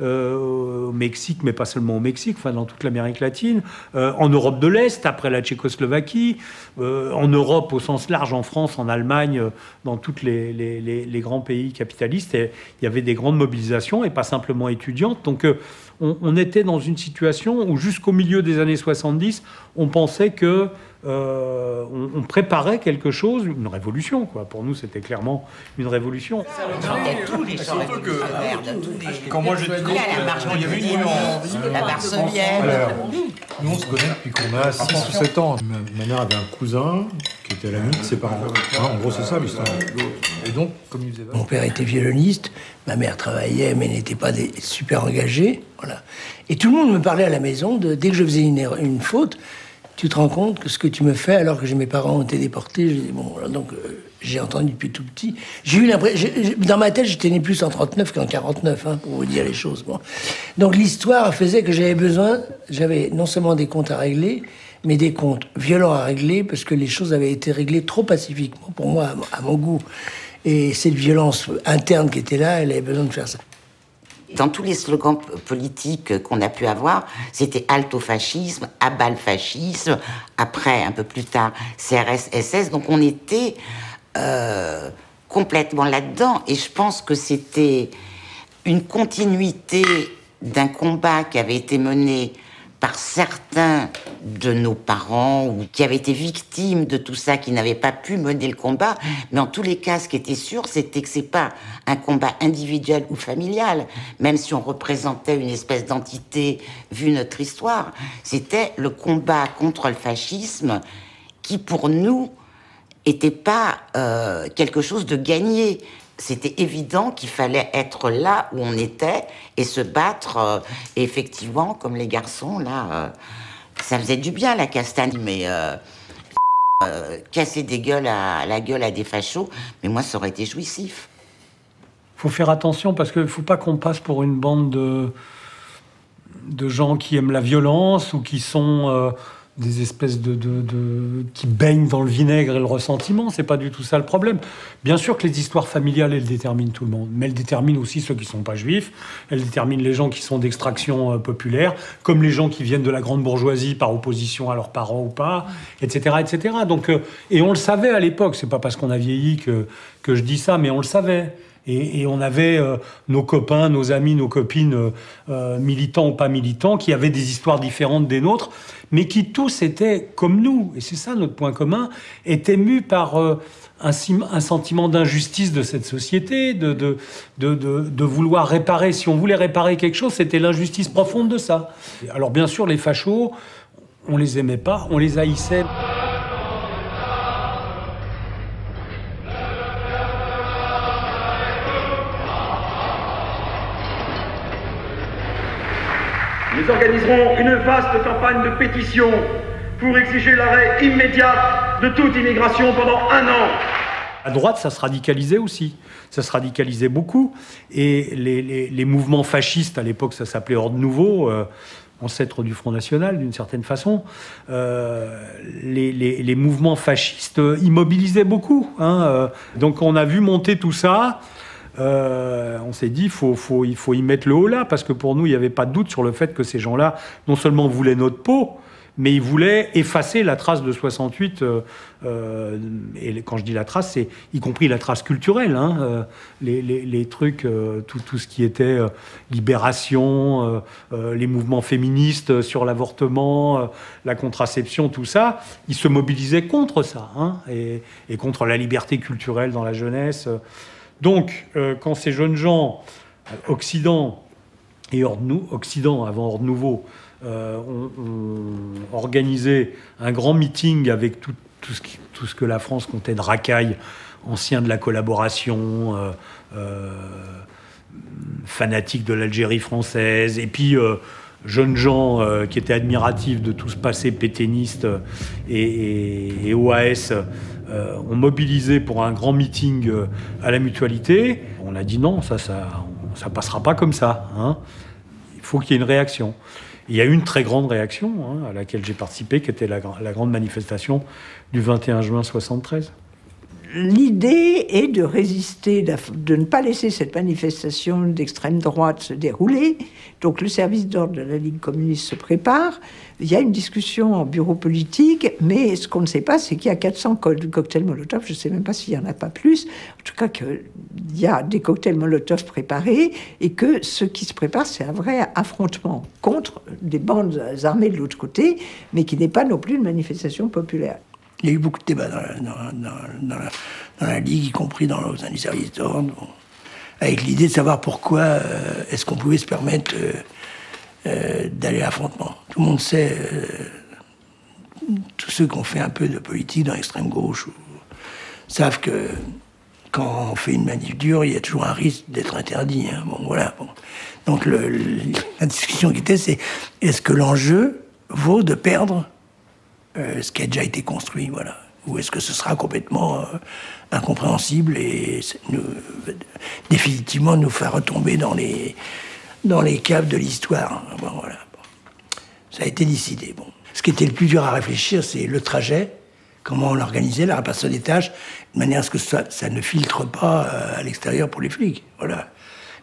au Mexique, mais pas seulement au Mexique, enfin dans toute l'Amérique latine, en Europe de l'Est, après la Tchécoslovaquie, en Europe au sens large, en France, en Allemagne, dans tous les grands pays capitalistes. Et il y avait des grandes mobilisations, et pas simplement étudiantes. Donc on était dans une situation où jusqu'au milieu des années 70, on pensait que on préparait quelque chose, une révolution, quoi. Pour nous, c'était clairement une révolution. Tous les gens révolutionnaires de tous les... Quand moi j'étais la marche de la Varsovie. Alors, nous on se connaît depuis qu'on a 6 ou 7 ans. Ma mère avait un cousin qui était l'ami de ses parents. En gros, c'est ça l'histoire. Et donc, comme il disait... Mon père était violoniste, ma mère travaillait, mais n'était pas super engagée. Voilà. Et tout le monde me parlait à la maison, dès que je faisais une faute, tu te rends compte que ce que tu me fais alors que mes parents ont été déportés, je dis, bon, donc j'ai entendu depuis tout petit. J'ai eu l'impression, dans ma tête, j'étais né plus en 39 qu'en 49, hein, pour vous dire les choses. Bon. Donc l'histoire faisait que j'avais non seulement des comptes à régler, mais des comptes violents à régler, parce que les choses avaient été réglées trop pacifiquement pour moi, à mon goût. Et cette violence interne qui était là, elle avait besoin de faire ça. Dans tous les slogans politiques qu'on a pu avoir, c'était halte au fascisme, abat le fascisme, après, un peu plus tard, CRS-SS. Donc on était complètement là-dedans. Et je pense que c'était une continuité d'un combat qui avait été mené par certains de nos parents ou qui avaient été victimes de tout ça, qui n'avaient pas pu mener le combat. Mais en tous les cas, ce qui était sûr, c'était que c'est pas un combat individuel ou familial, même si on représentait une espèce d'entité vu notre histoire. C'était le combat contre le fascisme qui, pour nous, était pas quelque chose de gagné. C'était évident qu'il fallait être là où on était et se battre. Et effectivement, comme les garçons, là, ça faisait du bien, la castagne. Mais casser la gueule à des fachos, mais moi, ça aurait été jouissif. Il faut faire attention parce qu'il ne faut pas qu'on passe pour une bande de gens qui aiment la violence ou qui sont... des espèces qui baignent dans le vinaigre et le ressentiment, c'est pas du tout ça le problème. Bien sûr que les histoires familiales, elles déterminent tout le monde, mais elles déterminent aussi ceux qui sont pas juifs, elles déterminent les gens qui sont d'extraction populaire, comme les gens qui viennent de la grande bourgeoisie par opposition à leurs parents ou pas, etc., etc. Donc, et on le savait à l'époque, c'est pas parce qu'on a vieilli que je dis ça, mais on le savait. Et on avait nos copains, nos amis, nos copines, militants ou pas militants, qui avaient des histoires différentes des nôtres, mais qui tous étaient comme nous, et c'est ça notre point commun, étaient mus par un sentiment d'injustice de cette société, de vouloir réparer. Si on voulait réparer quelque chose, c'était l'injustice profonde de ça. Alors bien sûr, les fachos, on les aimait pas, on les haïssait. Nous organiserons une vaste campagne de pétition pour exiger l'arrêt immédiat de toute immigration pendant 1 an. À droite, ça se radicalisait aussi. Ça se radicalisait beaucoup. Et les mouvements fascistes, à l'époque, ça s'appelait Ordre Nouveau, ancêtre du Front National, d'une certaine façon. Les mouvements fascistes immobilisaient beaucoup. Hein. Donc on a vu monter tout ça. On s'est dit, il faut y mettre le haut là, parce que pour nous, il n'y avait pas de doute sur le fait que ces gens-là, non seulement voulaient notre peau, mais ils voulaient effacer la trace de 68. Et quand je dis la trace, c'est y compris la trace culturelle. Hein, les trucs, tout ce qui était libération, les mouvements féministes sur l'avortement, la contraception, tout ça, ils se mobilisaient contre ça, hein, et contre la liberté culturelle dans la jeunesse. Donc, quand ces jeunes gens, Occident et Occident avant Ordre Nouveau, ont organisé un grand meeting avec tout ce que la France comptait de racailles, anciens de la collaboration, fanatiques de l'Algérie française, et puis jeunes gens qui étaient admiratifs de tout ce passé pétainiste et OAS, ont mobilisé pour un grand meeting à la Mutualité. On a dit non, ça passera pas comme ça. Hein. Il faut qu'il y ait une réaction. Il y a eu une très grande réaction, hein, à laquelle j'ai participé, qui était la grande manifestation du 21 juin 1973. l'idée est de résister, de ne pas laisser cette manifestation d'extrême droite se dérouler. Donc le service d'ordre de la Ligue communiste se prépare. Il y a une discussion en bureau politique, mais ce qu'on ne sait pas, c'est qu'il y a 400 cocktails Molotov. Je ne sais même pas s'il n'y en a pas plus. En tout cas, qu'il y a des cocktails Molotov préparés et que ce qui se prépare, c'est un vrai affrontement contre des bandes armées de l'autre côté, mais qui n'est pas non plus une manifestation populaire. Il y a eu beaucoup de débats dans la Ligue, y compris au sein du service d'ordre, avec l'idée de savoir pourquoi est-ce qu'on pouvait se permettre d'aller à l'affrontement. Tout le monde sait, tous ceux qui ont fait un peu de politique dans l'extrême gauche savent que quand on fait une manif dure, il y a toujours un risque d'être interdit. Hein. Bon, voilà. Bon. Donc la discussion qui était, c'est est-ce que l'enjeu vaut de perdre ce qui a déjà été construit, voilà. Ou est-ce que ce sera complètement incompréhensible et définitivement nous faire retomber dans les caves de l'histoire. Bon, voilà. Bon. Ça a été décidé. Bon. Ce qui était le plus dur à réfléchir, c'est le trajet, comment on l'organisait, la répartition des tâches, de manière à ce que ça ne filtre pas à l'extérieur pour les flics. Voilà.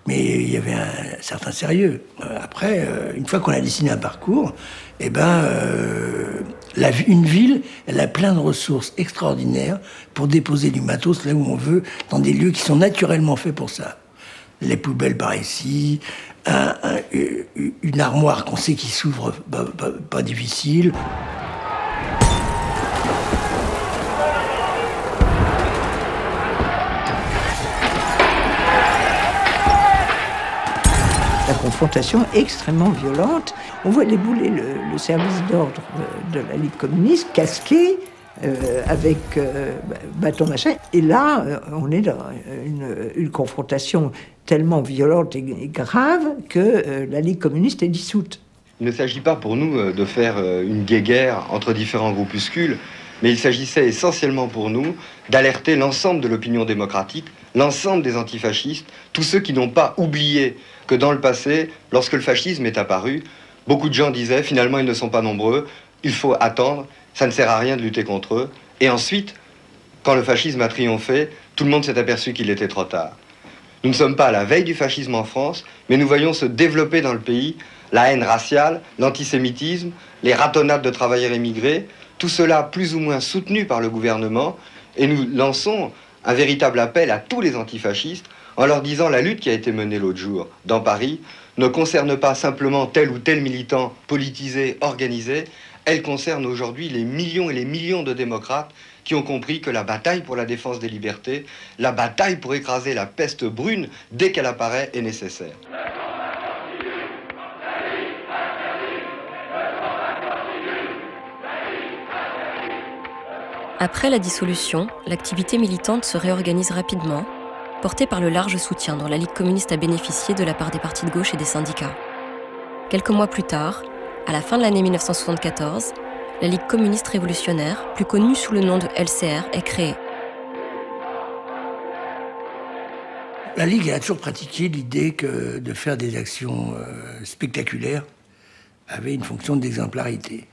Mais il y avait un certain sérieux. Après, une fois qu'on a dessiné un parcours, eh ben, une ville, elle a plein de ressources extraordinaires pour déposer du matos là où on veut, dans des lieux qui sont naturellement faits pour ça. Les poubelles par ici, une armoire qu'on sait qui s'ouvre pas difficile. La confrontation extrêmement violente. On voit débouler le service d'ordre de la Ligue communiste, casqué, avec bâton machin. Et là, on est dans une confrontation tellement violente et grave que la Ligue communiste est dissoute. Il ne s'agit pas pour nous de faire une guéguerre entre différents groupuscules, mais il s'agissait essentiellement pour nous d'alerter l'ensemble de l'opinion démocratique, l'ensemble des antifascistes, tous ceux qui n'ont pas oublié que dans le passé, lorsque le fascisme est apparu, beaucoup de gens disaient finalement ils ne sont pas nombreux, il faut attendre, ça ne sert à rien de lutter contre eux. Et ensuite, quand le fascisme a triomphé, tout le monde s'est aperçu qu'il était trop tard. Nous ne sommes pas à la veille du fascisme en France, mais nous voyons se développer dans le pays la haine raciale, l'antisémitisme, les ratonnades de travailleurs émigrés, tout cela plus ou moins soutenu par le gouvernement, et nous lançons un véritable appel à tous les antifascistes en leur disant la lutte qui a été menée l'autre jour dans Paris ne concerne pas simplement tel ou tel militant politisé, organisé, elle concerne aujourd'hui les millions et les millions de démocrates qui ont compris que la bataille pour la défense des libertés, la bataille pour écraser la peste brune dès qu'elle apparaît est nécessaire. Après la dissolution, l'activité militante se réorganise rapidement, portée par le large soutien dont la Ligue communiste a bénéficié de la part des partis de gauche et des syndicats. Quelques mois plus tard, à la fin de l'année 1974, la Ligue communiste révolutionnaire, plus connue sous le nom de LCR, est créée. La Ligue a toujours pratiqué l'idée que de faire des actions spectaculaires avait une fonction d'exemplarité.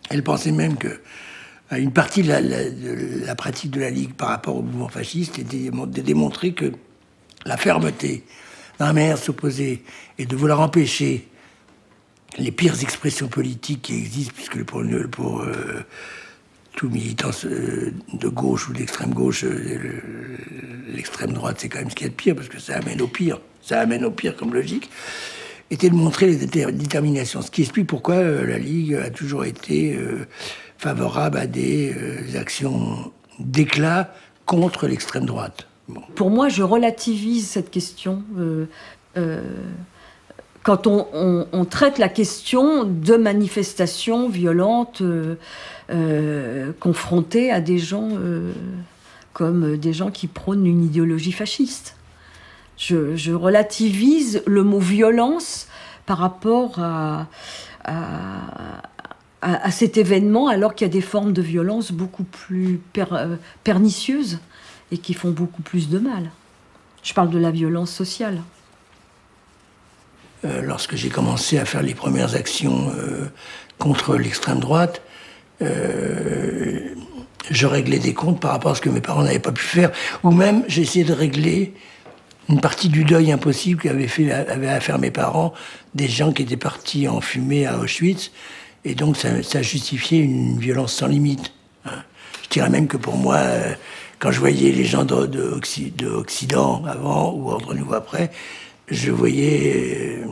Elle pensait même que une partie de la pratique de la Ligue par rapport au mouvement fasciste était de démontrer que la fermeté dans la manière de s'opposer et de vouloir empêcher les pires expressions politiques qui existent, puisque pour tout militant de gauche ou d'extrême gauche, l'extrême droite, c'est quand même ce qu'il y a de pire, parce que ça amène au pire. Ça amène au pire comme logique. Était de montrer les déterminations. Ce qui explique pourquoi la Ligue a toujours été favorable à des actions d'éclat contre l'extrême droite. Bon. Pour moi, je relativise cette question. Quand on traite la question de manifestations violentes confrontées à des gens comme des gens qui prônent une idéologie fasciste. Je relativise le mot violence par rapport à cet événement, alors qu'il y a des formes de violence beaucoup plus pernicieuses et qui font beaucoup plus de mal. Je parle de la violence sociale. Lorsque j'ai commencé à faire les premières actions contre l'extrême droite, je réglais des comptes par rapport à ce que mes parents n'avaient pas pu faire, ou même j'essayais de régler une partie du deuil impossible qu'avaient à faire mes parents, des gens qui étaient partis en fumée à Auschwitz, et donc ça justifiait une violence sans limite. Hein. Je dirais même que pour moi, quand je voyais les gens d'Occident avant ou Ordre Nouveau après, je voyais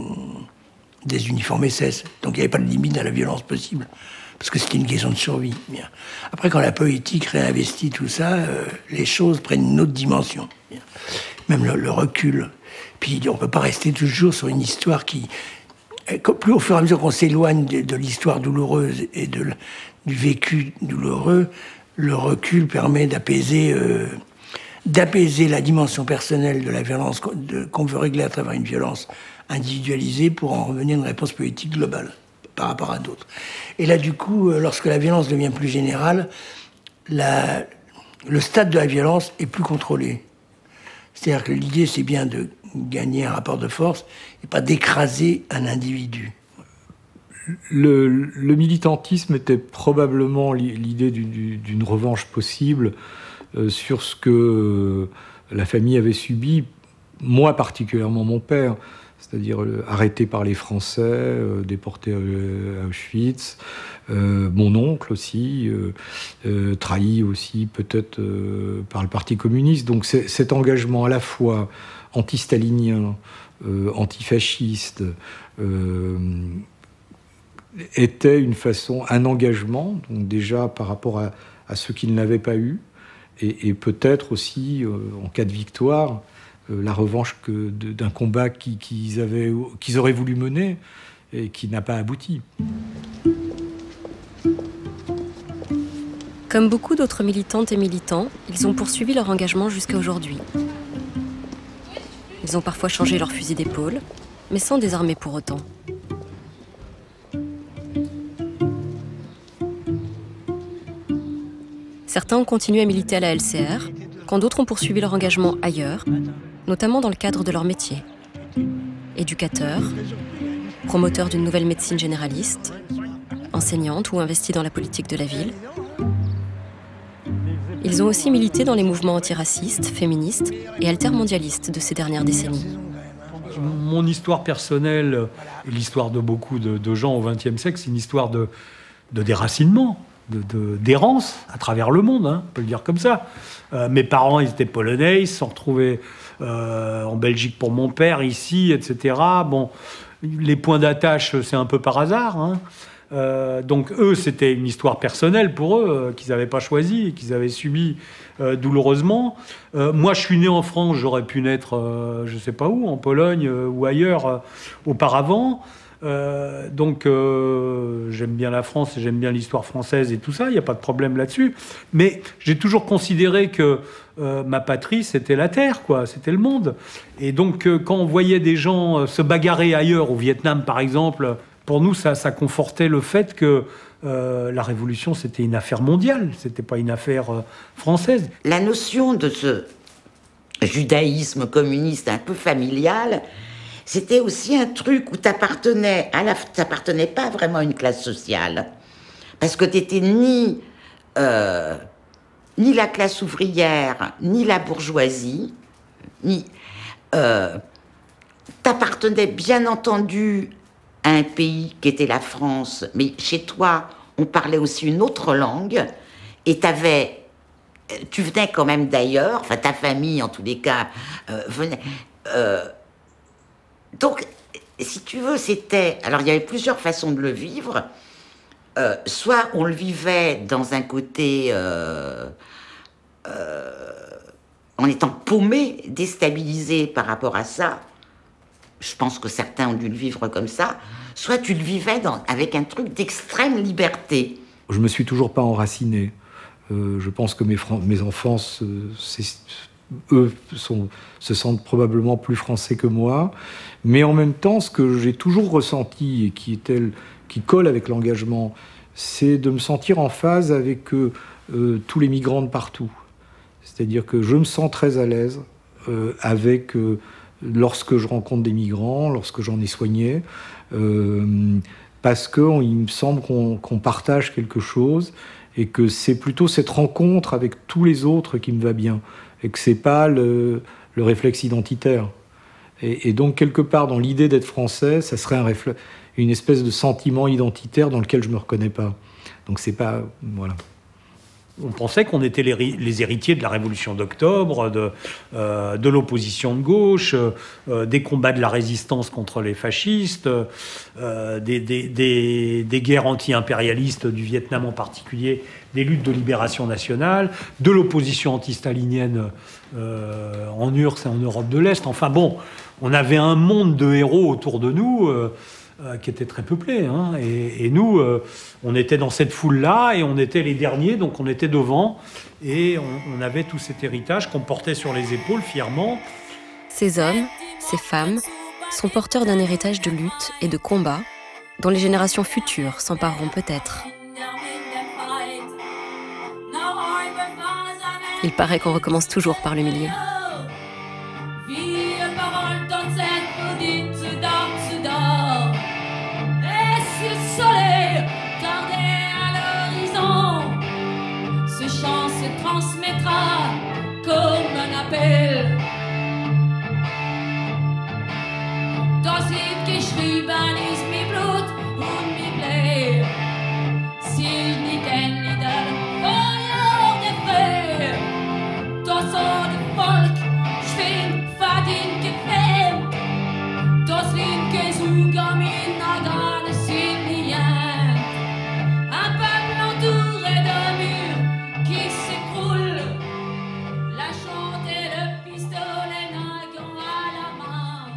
des uniformes SS. Donc il n'y avait pas de limite à la violence possible, parce que c'était une question de survie. Bien. Après, quand la politique réinvestit tout ça, les choses prennent une autre dimension. Bien. Même le recul. Puis on ne peut pas rester toujours sur une histoire qui... Plus au fur et à mesure qu'on s'éloigne de l'histoire douloureuse et du vécu douloureux, le recul permet d'apaiser la dimension personnelle de la violence qu'on veut régler à travers une violence individualisée pour en revenir à une réponse politique globale par rapport à d'autres. Et là, du coup, lorsque la violence devient plus générale, le stade de la violence est plus contrôlé. C'est-à-dire que l'idée, c'est bien de gagner un rapport de force et pas d'écraser un individu. Le militantisme était probablement l'idée d'une revanche possible sur ce que la famille avait subi, moi particulièrement mon père, c'est-à-dire arrêté par les Français, déporté à Auschwitz, mon oncle aussi, trahi aussi peut-être par le Parti communiste. Donc cet engagement à la fois anti-stalinien, antifasciste, était une façon, un engagement, donc déjà par rapport à ceux qui ne l'avaient pas eu, et peut-être aussi, en cas de victoire, la revanche d'un combat qu'ils auraient voulu mener et qui n'a pas abouti. Comme beaucoup d'autres militantes et militants, ils ont poursuivi leur engagement jusqu'à aujourd'hui. Ils ont parfois changé leur fusil d'épaule, mais sans désarmer pour autant. Certains ont continué à militer à la LCR, quand d'autres ont poursuivi leur engagement ailleurs, notamment dans le cadre de leur métier. Éducateurs, promoteurs d'une nouvelle médecine généraliste, enseignantes ou investis dans la politique de la ville. Ils ont aussi milité dans les mouvements antiracistes, féministes et altermondialistes de ces dernières décennies. Mon histoire personnelle et l'histoire de beaucoup de gens au XXe siècle, c'est une histoire de déracinement, d'errance à travers le monde, hein, on peut le dire comme ça. Mes parents, ils étaient polonais, ils se sont retrouvés en Belgique pour mon père, ici, etc. Bon, les points d'attache, c'est un peu par hasard, hein. Donc eux, c'était une histoire personnelle pour eux, qu'ils n'avaient pas choisie et qu'ils avaient subi douloureusement. Moi, je suis né en France, j'aurais pu naître, je ne sais pas où, en Pologne ou ailleurs auparavant. Donc j'aime bien la France et j'aime bien l'histoire française et tout ça, il n'y a pas de problème là-dessus. Mais j'ai toujours considéré que ma patrie, c'était la terre, quoi, c'était le monde. Et donc quand on voyait des gens se bagarrer ailleurs, au Vietnam par exemple, pour nous, ça confortait le fait que la Révolution, c'était une affaire mondiale, c'était pas une affaire française. La notion de ce judaïsme communiste un peu familial, c'était aussi un truc où t'appartenais pas vraiment à une classe sociale. Parce que t'étais ni la classe ouvrière, ni la bourgeoisie, t'appartenais bien entendu à un pays qui était la France, mais chez toi, on parlait aussi une autre langue, et tu venais quand même d'ailleurs, enfin ta famille en tous les cas, venait... Donc, si tu veux, c'était... Alors, il y avait plusieurs façons de le vivre. Soit on le vivait dans un côté... en étant paumé, déstabilisé par rapport à ça. Je pense que certains ont dû le vivre comme ça. Soit tu le vivais avec un truc d'extrême liberté. Je me suis toujours pas enraciné. Je pense que mes enfants... eux se sentent probablement plus français que moi, mais en même temps, ce que j'ai toujours ressenti et qui colle avec l'engagement, c'est de me sentir en phase avec tous les migrants de partout. C'est-à-dire que je me sens très à l'aise lorsque je rencontre des migrants, lorsque j'en ai soigné, parce qu'il me semble qu'on partage quelque chose et que c'est plutôt cette rencontre avec tous les autres qui me va bien, et que c'est pas le réflexe identitaire. Et donc, quelque part, dans l'idée d'être français, ça serait une espèce de sentiment identitaire dans lequel je me reconnais pas. Donc c'est pas... Voilà. On pensait qu'on était les héritiers de la Révolution d'octobre, de l'opposition de gauche, des combats de la résistance contre les fascistes, des guerres anti-impérialistes du Vietnam en particulier, des luttes de libération nationale, de l'opposition anti-stalinienne en URSS et en Europe de l'Est. Enfin bon, on avait un monde de héros autour de nous qui était très peuplé. Hein. Et nous, on était dans cette foule-là et on était les derniers, donc on était devant. Et on avait tout cet héritage qu'on portait sur les épaules fièrement. Ces hommes, ces femmes, sont porteurs d'un héritage de lutte et de combat dont les générations futures s'empareront peut-être. Il paraît qu'on recommence toujours par le milieu. Transmettra comme un appel. Das Lied geschrieben ist mit Blut und mit Leer. Sie nicht Lieder von der Feuer. Das ohne Volk schwingt verdient gefällt. Das linke Sugar mit Nagane sind die Jahre. Un peuple entouré de murs qui s'écroule. La chante et le pistolet nagant à la main.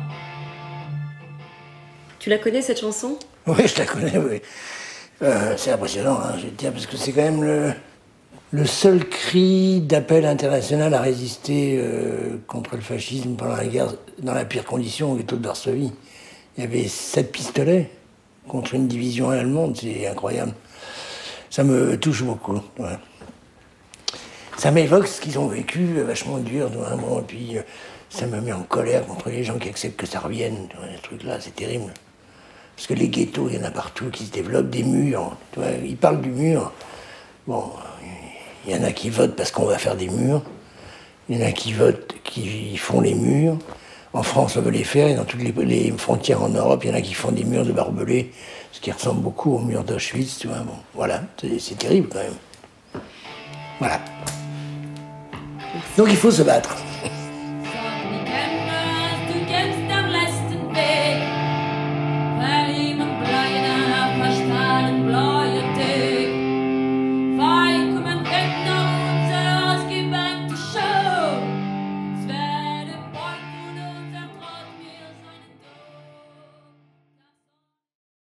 Tu la connais cette chanson? Oui, je la connais, oui. C'est impressionnant, hein, je veux dire, parce que c'est quand même le seul cri d'appel international à résister contre le fascisme pendant la guerre, dans la pire condition, au ghetto de Varsovie. Il y avait 7 pistolets contre une division allemande, c'est incroyable. Ça me touche beaucoup. Ouais. Ça m'évoque ce qu'ils ont vécu, vachement dur, vraiment, et puis ça me met en colère contre les gens qui acceptent que ça revienne. Ce truc-là, c'est terrible. Parce que les ghettos, il y en a partout qui se développent, des murs. Tu vois, ils parlent du mur. Bon, il y en a qui votent parce qu'on va faire des murs. Il y en a qui votent, qui font les murs. En France, on veut les faire, et dans toutes les frontières en Europe, il y en a qui font des murs de barbelés, ce qui ressemble beaucoup aux murs d'Auschwitz, tu vois. Bon, voilà, c'est terrible quand même. Voilà. Donc il faut se battre.